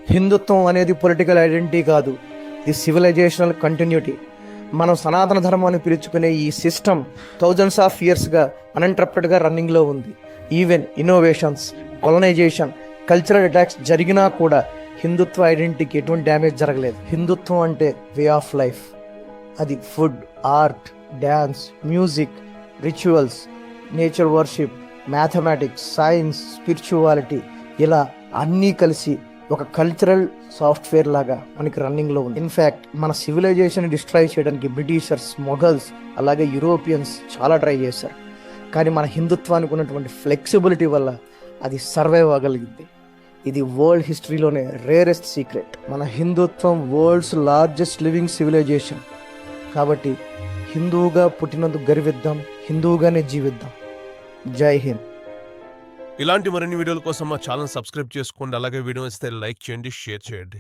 హిందుత్వం అనేది political identity కాదు, ఇది సివిలైజేషనల్ కంటిన్యూటీ. మనం సనాతన ధర్మాన్ని పిలుచుకునే ఈ సిస్టమ్ థౌజండ్స్ ఆఫ్ ఇయర్స్గా అన్ఇంటరప్టెడ్గా రన్నింగ్లో ఉంది. Even innovations, colonisation, cultural attacks జరిగినా కూడా హిందుత్వ ఐడెంటిటీకి ఎటువంటి డ్యామేజ్ జరగలేదు. హిందుత్వం అంటే వే ఆఫ్ లైఫ్. అది food, art, dance, music, rituals, nature worship, mathematics, science, spirituality, ఇలా అన్నీ కలిసి ఒక కల్చరల్ సాఫ్ట్వేర్ లాగా మనకి రన్నింగ్లో ఉంది. ఇన్ఫ్యాక్ట్ మన సివిలైజేషన్ డిస్ట్రాయ్ చేయడానికి బ్రిటిషర్స్, మొఘల్స్, అలాగే యూరోపియన్స్ చాలా ట్రై చేశారు. కానీ మన హిందుత్వానికి ఉన్నటువంటి ఫ్లెక్సిబిలిటీ వల్ల అది సర్వైవ్ అవ్వగలిగింది. ఇది వరల్డ్ హిస్టరీలోనే రేరెస్ట్ సీక్రెట్. మన హిందుత్వం వరల్డ్స్ లార్జెస్ట్ లివింగ్ సివిలైజేషన్. కాబట్టి హిందువుగా పుట్టినందుకు గర్విద్దాం, హిందువుగానే జీవిద్దాం. జై హింద్. ఇలాంటి మరిన్ని వీడియోల కోసం మా ఛానల్ సబ్స్క్రైబ్ చేసుకోండి. అలాగే వీడియో ఇస్తే లైక్ చేయండి, షేర్ చేయండి.